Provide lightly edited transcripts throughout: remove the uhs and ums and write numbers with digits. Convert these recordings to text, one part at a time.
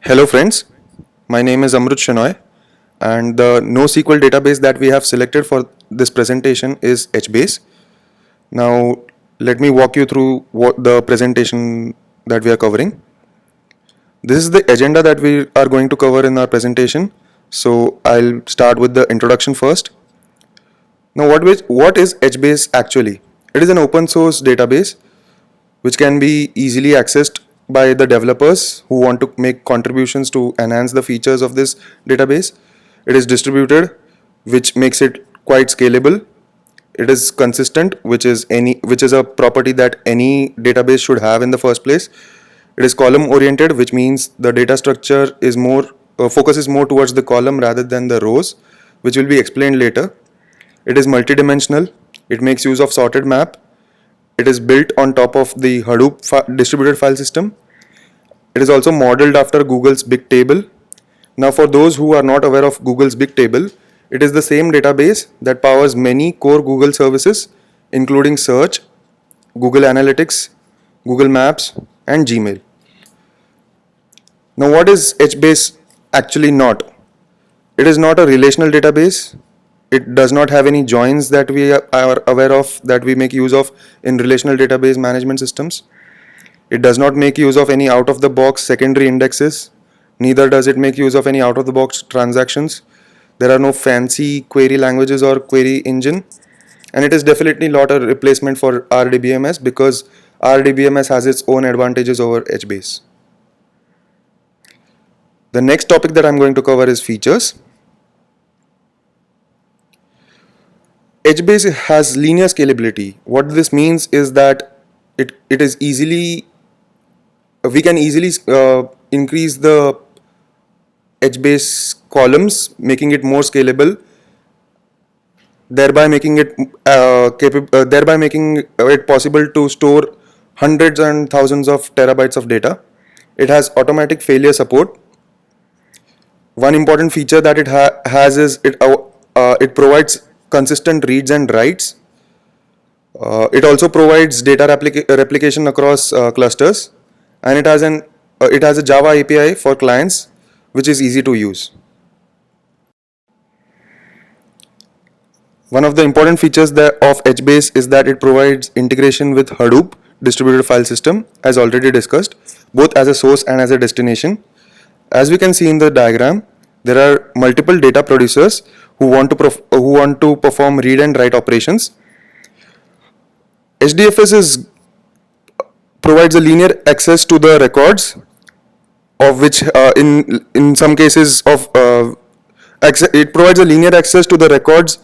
Hello friends, my name is Amrut Shenoy and the NoSQL database that we have selected for this presentation is HBase. Now let me walk you through what the presentation that we are covering. This is the agenda that we are going to cover in our presentation. So I'll start with the introduction first. Now what is HBase actually? It is an open source database which can be easily accessed by the developers who want to make contributions to enhance the features of this database. It is distributed, which makes it quite scalable. It is consistent, which is a property that any database should have in the first place. It is column oriented, which means the data structure is more focuses more towards the column rather than the rows, which will be explained later. It is multidimensional. It makes use of sorted map. It is built on top of the Hadoop distributed file system. It is also modeled after Google's Big Table. Now, for those who are not aware of Google's Big Table, it is the same database that powers many core Google services, including Search, Google Analytics, Google Maps, and Gmail. Now, what is HBase actually not? It is not a relational database. It does not have any joins that we are aware of that we make use of in relational database management systems. It does not make use of any out-of-the-box secondary indexes. Neither does it make use of any out-of-the-box transactions. There are no fancy query languages or query engine. And it is definitely not a replacement for RDBMS because RDBMS has its own advantages over HBase. The next topic that I'm going to cover is features. HBase has linear scalability. What this means is that it is we can easily increase the HBase columns, making it more scalable, thereby making it possible to store hundreds and thousands of terabytes of data. It has automatic failure support. One important feature that it has is it provides consistent reads and writes. It also provides data replication across clusters, and it has a Java API for clients, which is easy to use. One of the important features of HBase is that it provides integration with Hadoop distributed file system, as already discussed, both as a source and as a destination. As we can see in the diagram, there are multiple data producers who want to perform read and write operations. HDFS provides a linear access to the records, of which in some cases it provides a linear access to the records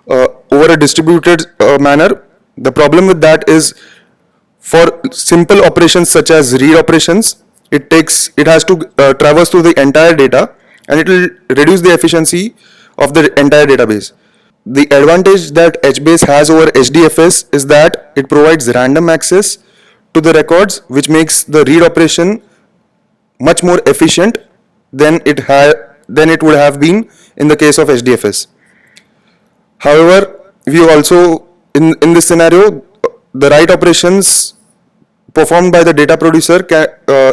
over a distributed manner. The problem with that is for simple operations such as read operations, it has to traverse through the entire data, and it will reduce the efficiency of the entire database. The advantage that HBase has over HDFS is that it provides random access to the records, which makes the read operation much more efficient than it would have been in the case of HDFS. However, we also in this scenario, the write operations performed by the data producer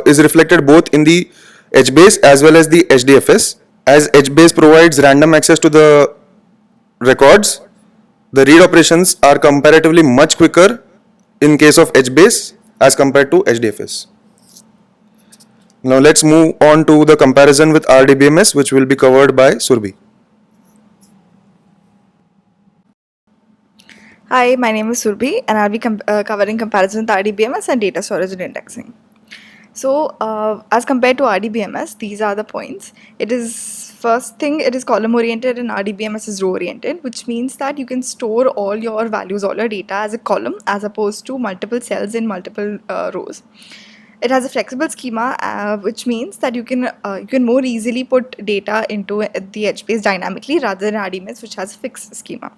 is reflected both in the HBase as well as the HDFS. As HBase provides random access to the records, the read operations are comparatively much quicker in case of HBase as compared to HDFS. Now let's move on to the comparison with RDBMS, which will be covered by Surbhi. Hi, my name is Surbhi, and I'll be covering comparison with RDBMS and data storage and indexing. So, as compared to RDBMS, these are the points. It is column oriented, and RDBMS is row oriented, which means that you can store all your values, all your data as a column, as opposed to multiple cells in multiple rows. It has a flexible schema, which means that you can more easily put data into the HBase dynamically rather than RDBMS, which has a fixed schema.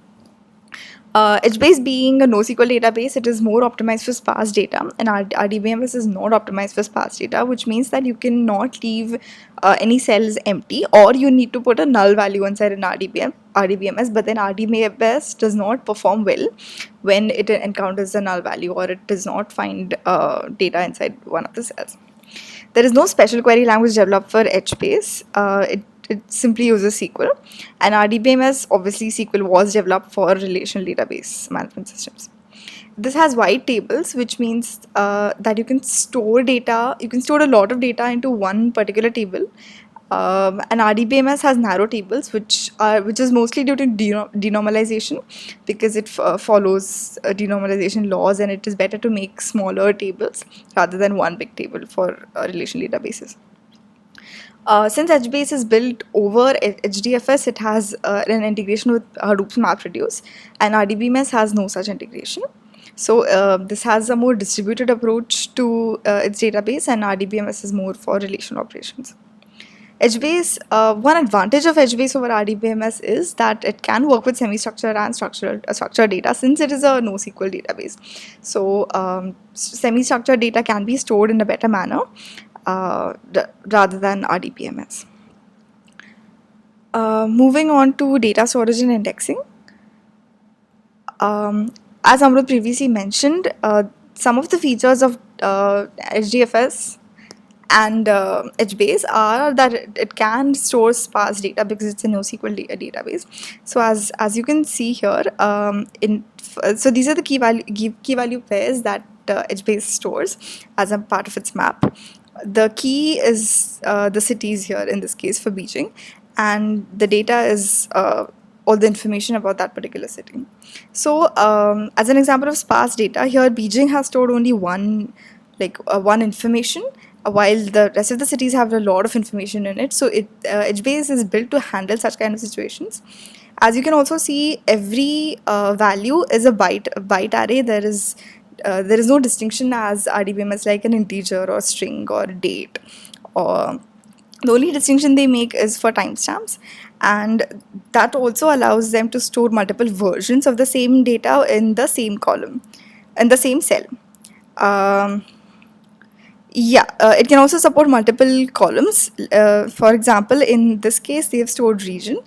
HBase being a NoSQL database, it is more optimized for sparse data, and RDBMS is not optimized for sparse data, which means that you cannot leave any cells empty, or you need to put a null value inside an RDBMS, but then RDBMS does not perform well when it encounters a null value or it does not find data inside one of the cells. There is no special query language developed for HBase. It simply uses SQL. And RDBMS, obviously, SQL was developed for relational database management systems. This has white tables, which means that you can store data, you can store a lot of data into one particular table. And RDBMS has narrow tables, which is mostly due to denormalization, because it follows denormalization laws, and it is better to make smaller tables rather than one big table for relational databases. Since HBase is built over HDFS, it has an integration with Hadoop's MapReduce, and RDBMS has no such integration. So this has a more distributed approach to its database, and RDBMS is more for relational operations. HBase, one advantage of HBase over RDBMS is that it can work with semi-structured and structured data, since it is a NoSQL database. So semi-structured data can be stored in a better manner rather than RDBMS. Moving on to data storage and indexing. As Amrut previously mentioned, some of the features of HDFS and HBase are that it can store sparse data because it's a NoSQL database. So as you can see here, so these are the key value pairs that HBase stores as a part of its map. The key is the cities here in this case for Beijing, and the data is all the information about that particular city. So as an example of sparse data, here Beijing has stored only one information, while the rest of the cities have a lot of information in it. So HBase is built to handle such kind of situations. As you can also see, every value is a byte array. There is no distinction as RDBMS like an integer or string or date. Or the only distinction they make is for timestamps, and that also allows them to store multiple versions of the same data in the same column, in the same cell. It can also support multiple columns. For example, in this case, they have stored region,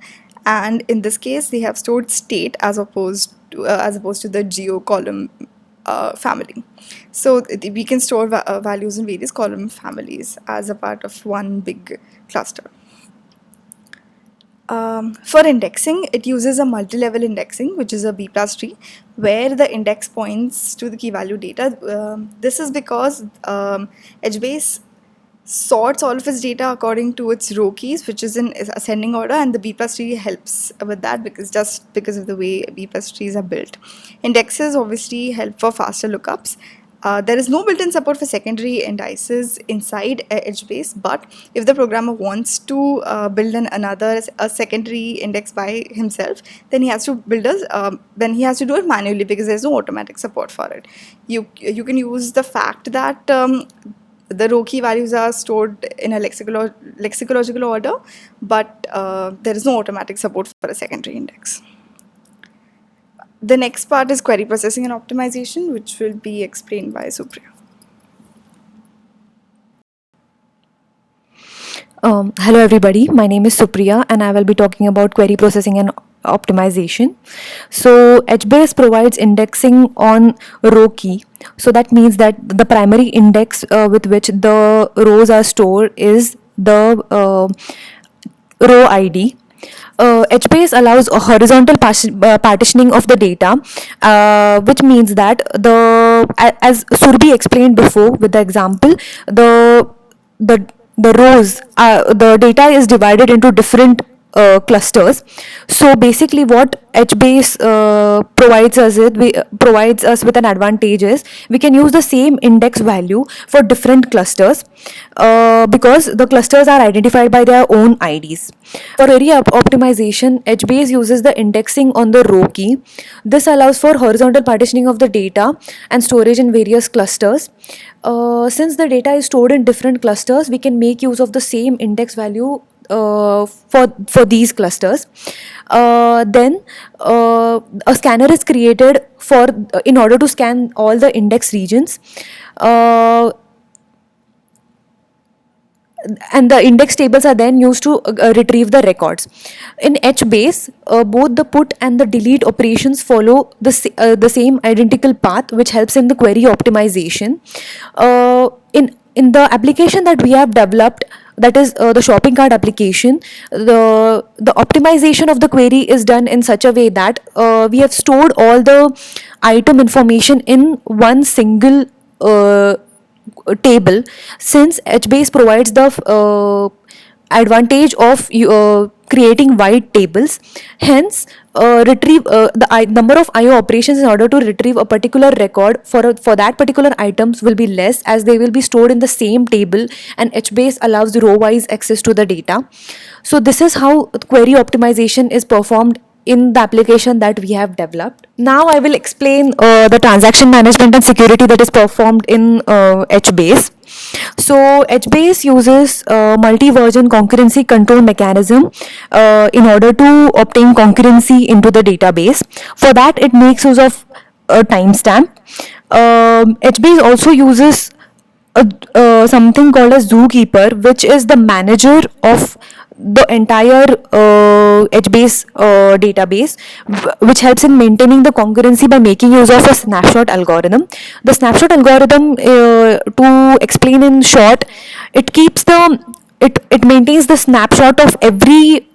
and in this case, they have stored state as opposed to the geo column family. So we can store values in various column families as a part of one big cluster. For indexing, it uses a multi-level indexing, which is a B+ tree, where the index points to the key value data. This is because HBase sorts all of its data according to its row keys, which is in ascending order, and the B+ tree helps with that because of the way B+ trees are built. Indexes obviously help for faster lookups. There is no built-in support for secondary indices inside HBase, but if the programmer wants to build a secondary index by himself, then he has to do it manually, because there's no automatic support for it. You can use the fact that the row key values are stored in a lexicological order, but there is no automatic support for a secondary index. The next part is query processing and optimization, which will be explained by Supriya. Hello everybody, my name is Supriya and I will be talking about query processing and optimization. So HBase provides indexing on row key. So that means that the primary index with which the rows are stored is the row ID. HBase allows a horizontal partitioning of the data, which means that as Surbi explained before with the example, the rows, the data is divided into different clusters. So basically what HBase provides us with an advantage is we can use the same index value for different clusters because the clusters are identified by their own IDs. For query optimization, HBase uses the indexing on the row key. This allows for horizontal partitioning of the data and storage in various clusters. Since the data is stored in different clusters, we can make use of the same index value for these clusters. Then a scanner is created in order to scan all the index regions, and the index tables are then used to retrieve the records. In HBase, both the put and the delete operations follow the same identical path, which helps in the query optimization. In in the application that we have developed, that is the shopping cart application, the optimization of the query is done in such a way that we have stored all the item information in one single table, since HBase provides the advantage of creating wide tables. Hence, retrieve number of IO operations in order to retrieve a particular record for that particular items will be less, as they will be stored in the same table, and HBase allows row-wise access to the data. So this is how query optimization is performed in the application that we have developed. Now I will explain the transaction management and security that is performed in HBase. So HBase uses multi-version concurrency control mechanism in order to obtain concurrency into the database. For that, it makes use of a timestamp. HBase also uses something called as zookeeper, which is the manager of the entire HBase database, which helps in maintaining the concurrency by making use of a snapshot algorithm. The snapshot algorithm, to explain in short, it maintains the snapshot of every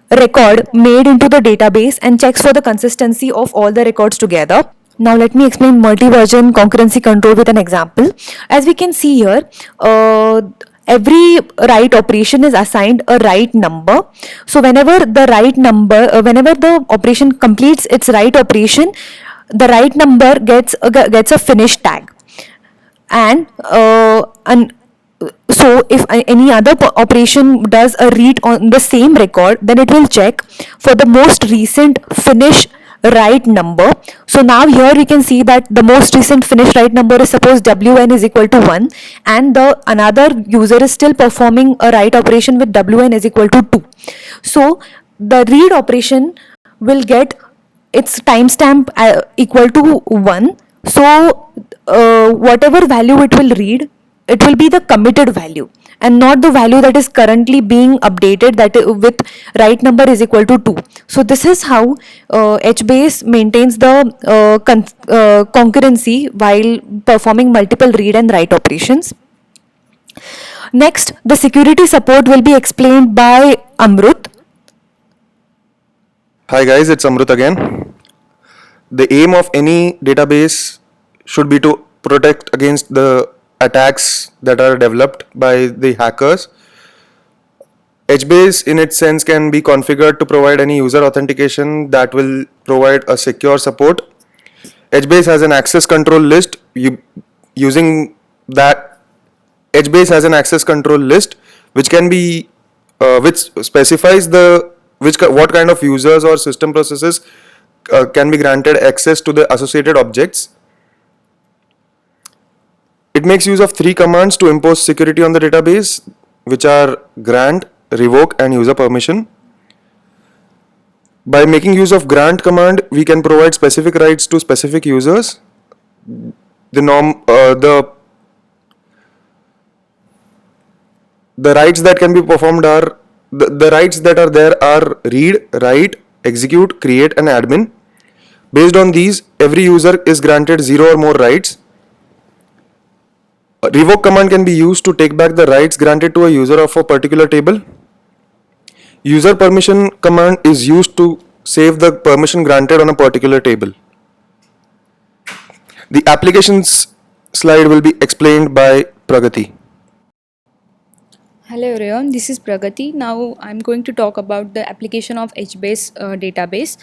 record made into the database and checks for the consistency of all the records together. Now let me explain multi-version concurrency control with an example. As we can see here, every write operation is assigned a write number. So whenever whenever the operation completes its write operation, the write number gets a finish tag. And so if any other operation does a read on the same record, then it will check for the most recent finish write number. So now here we can see that the most recent finish write number is, suppose wn is equal to 1, and the another user is still performing a write operation with wn is equal to 2. So the read operation will get its timestamp equal to 1. So whatever value it will read, it will be the committed value and not the value that is currently being updated, that with write number is equal to 2. So this is how HBase maintains the concurrency while performing multiple read and write operations. Next, the security support will be explained by Amrut. Hi guys, it's Amrut again. The aim of any database should be to protect against the attacks that are developed by the hackers. HBase in its sense can be configured to provide any user authentication that will provide a secure support. HBase has an access control list. Using that, HBase has an access control list which can be which specifies what kind of users or system processes can be granted access to the associated objects. It makes use of 3 commands to impose security on the database, which are grant, revoke, and user permission. By making use of grant command, we can provide specific rights to specific users. The rights that can be performed are the rights that are there are read, write, execute, create, and admin. Based on these, every user is granted 0 or more rights. A revoke command can be used to take back the rights granted to a user of a particular table. User permission command is used to save the permission granted on a particular table. The applications slide will be explained by Pragati. Hello everyone, this is Pragati. Now I'm going to talk about the application of HBase database.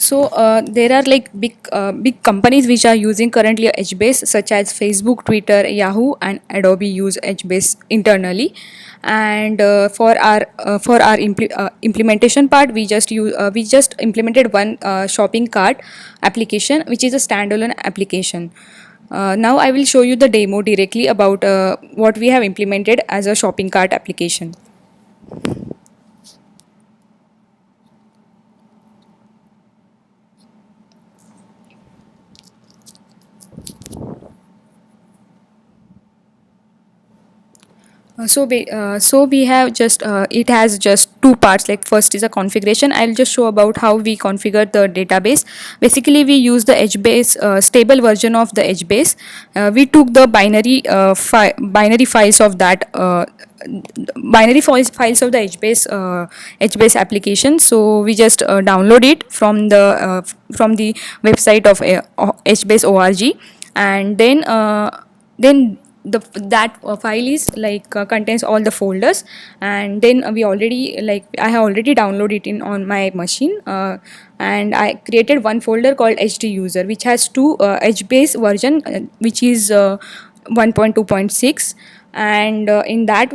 There are like big companies which are using currently HBase, such as Facebook, Twitter, Yahoo, and Adobe use HBase internally. And for our implementation part, we just implemented one shopping cart application, which is a standalone application. Now I will show you the demo directly about what we have implemented as a shopping cart application. So we have just it has just two parts. Like first is a configuration. I'll just show about how we configure the database. Basically, we use the HBase stable version of the HBase. We took the binary files of that. Files of the HBase application. So we just download it from the website of HBase org, and then that file is like contains all the folders, and then we already like I have already downloaded it in on my machine, and I created one folder called HD user, which has two HBase version, which is 1.2.6, and in that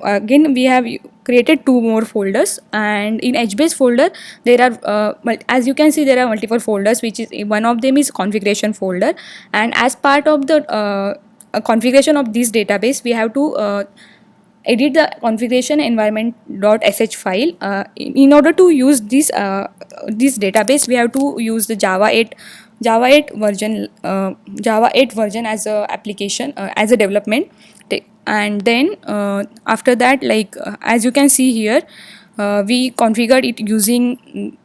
again we have created two more folders. And in HBase folder there are as you can see, there are multiple folders, which is one of them is configuration folder. And as part of the configuration of this database, we have to edit the configuration environment.sh file. In order to use this database, we have to use the Java 8 version as a application, as a development. And then after that, like as you can see here, we configured it using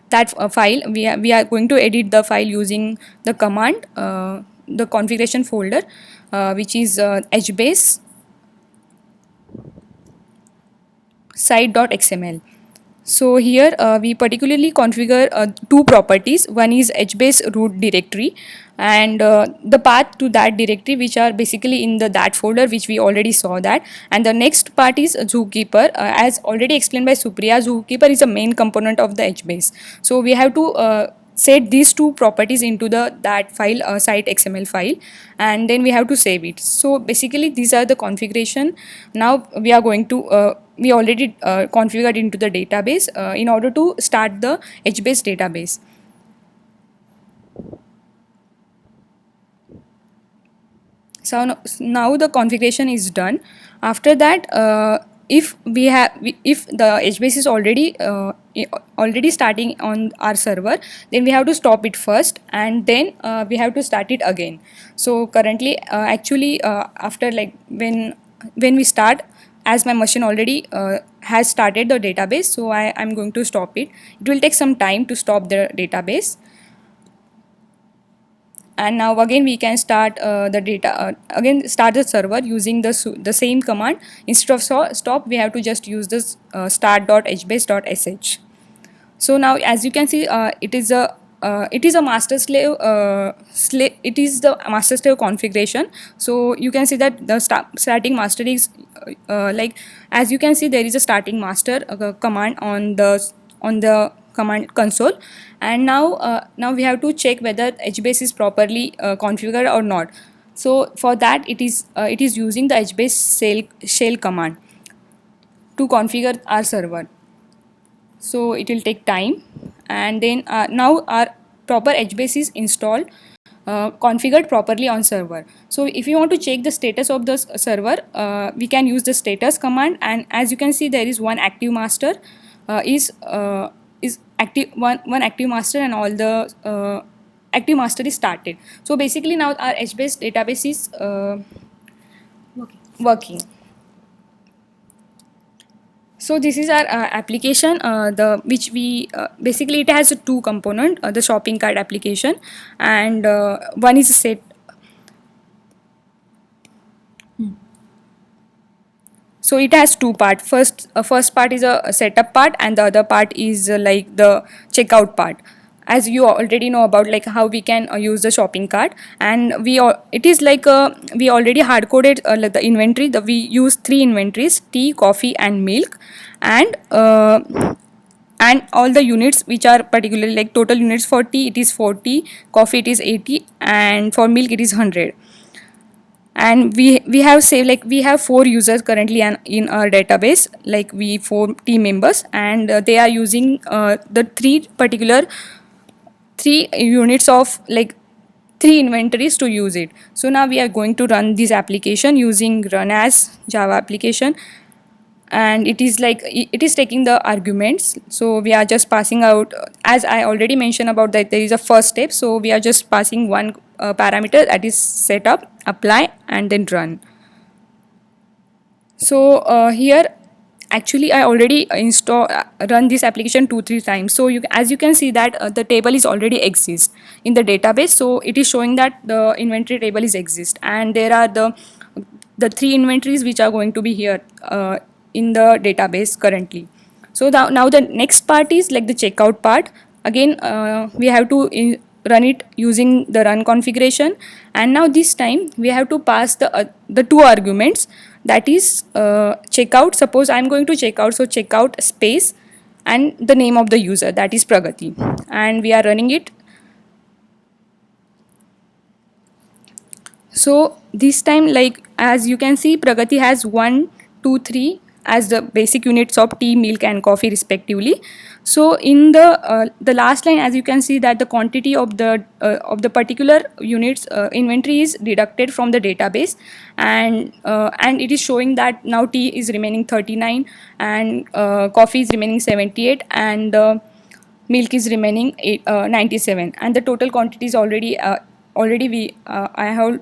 that file. We are going to edit the file using the command, the configuration folder, which is HBase site.xml. So here we particularly configure two properties. One is HBase root directory, and the path to that directory, which are basically in that folder, which we already saw that. And the next part is zookeeper. As already explained by Supriya, zookeeper is a main component of the HBase. So we have to set these two properties into that file, site XML file, and then we have to save it. So basically these are the configuration. Now we are going to we already configured into the database in order to start the HBase database. So now the configuration is done. After that, if the HBase is already starting on our server, then we have to stop it first, and then we have to start it again. So currently, actually, after like when we start, as my machine already has started the database, so I'm going to stop it. It will take some time to stop the database. And now again we can start the data again start the server using the same command. Instead of stop, we have to just use this start.hbase.sh. So now as you can see, it is a master slave it is the master slave configuration. So you can see that the starting master is like, as you can see, there is a starting master command on the command console. And now we have to check whether HBase is properly configured or not. So for that, it is using the HBase shell command to configure our server. So it will take time, and then now our proper HBase is installed, configured properly on server. So if you want to check the status of the server, we can use the status command. And as you can see, there is one active master, is active, one active master, and all the active master is started. So basically now our HBase database is working. So this is our application, the which we basically it has two component, the shopping cart application, and one is a set. So it has two part. First part is a setup part, and the other part is like the checkout part. As you already know about like how we can use the shopping cart, and it is like we already hard coded like the inventory. We use three inventories: tea, coffee, and milk, and all the units which are particularly like total units. For tea it is 40, coffee it is 80, and for milk it is 100. And we have saved, like we have 4 users currently in our database, like we 4 team members, and they are using the three units of like 3 inventories to use it. So now we are going to run this application using run as Java application, and it is like it is taking the arguments. So we are just passing out, as I already mentioned about that there is a first step. So we are just passing one parameter, that is setup, apply, and then run. So here actually I already run this application 2-3 times. So as you can see that the table is already exist in the database. So it is showing that the inventory table is exist, and there are the three inventories which are going to be here in the database currently. So now the next part is like the checkout part. Again, we have to run it using the run configuration, and now this time we have to pass the two arguments, that is checkout. Suppose I'm going to checkout, so checkout space and the name of the user, that is Pragati, and we are running it. So this time, like as you can see, Pragati has 1, 2, 3 as the basic units of tea, milk, and coffee respectively. So in the last line, as you can see that the quantity of the particular units inventory is deducted from the database, and it is showing that now tea is remaining 39, and coffee is remaining 78, and milk is remaining 97, and the total quantity is already I have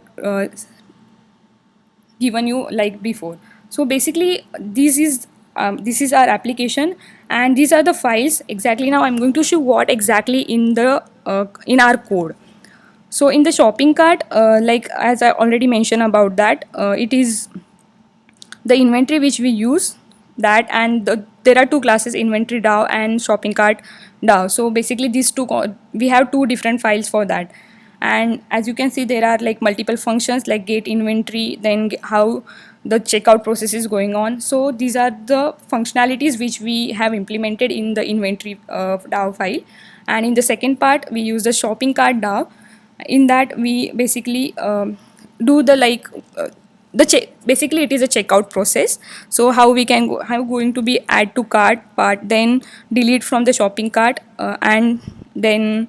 given you like before. So basically this is our application, and these are the files. Exactly, now I'm going to show what exactly in our code. So in the shopping cart, like as I already mentioned about that, it is the inventory which we use, that, and there are two classes, inventory DAO and shopping cart DAO. So basically these we have two different files for that, and as you can see there are like multiple functions like get inventory, then how the checkout process is going on. So these are the functionalities which we have implemented in the inventory DAO file. And in the second part we use the shopping cart DAO. In that we basically do the like basically it is a checkout process. So how we can how going to be add to cart part, then delete from the shopping cart, and then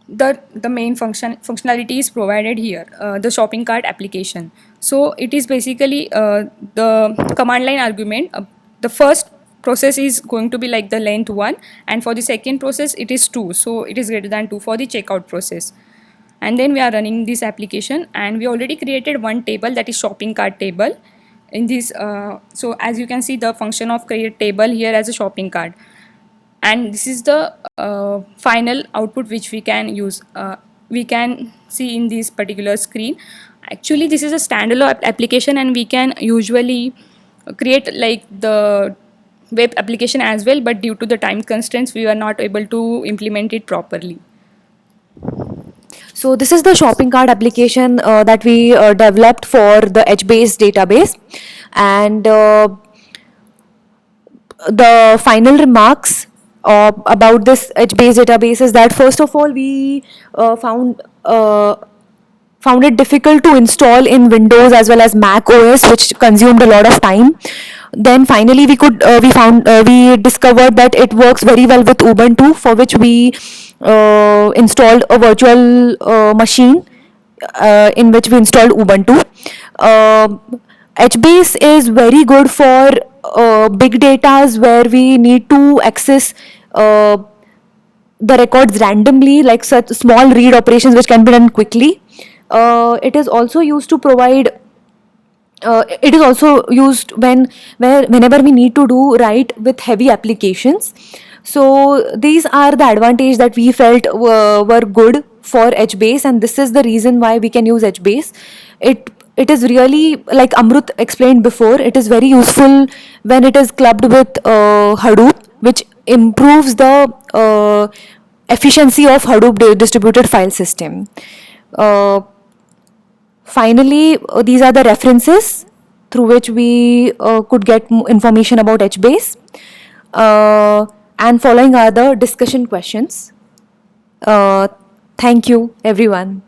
the main functionality is provided here, the shopping cart application. So it is basically the command line argument. The first process is going to be like the length 1, and for the second process it is 2, so it is greater than 2 for the checkout process. And then we are running this application, and we already created one table, that is shopping cart table in this. So as you can see the function of create table here as a shopping cart, and this is the final output which we can use. We can see in this particular screen. Actually this is a standalone application, and we can usually create like the web application as well, but due to the time constraints we are not able to implement it properly. So this is the shopping cart application that we developed for the HBase database, and the final remarks about this HBase database is that first of all we found it difficult to install in Windows as well as Mac OS, which consumed a lot of time. Then finally we discovered that it works very well with Ubuntu, for which we installed a virtual machine in which we installed Ubuntu. HBase is very good for big datas where we need to access the records randomly, like such small read operations which can be done quickly. It is also used to provide. It is also used whenever we need to do write with heavy applications. So these are the advantages that we felt were good for HBase, and this is the reason why we can use HBase. It is really, like Amrut explained before, it is very useful when it is clubbed with Hadoop, which improves the efficiency of Hadoop distributed file system. Finally, these are the references through which we could get information about HBase. And following are the discussion questions. Thank you, everyone.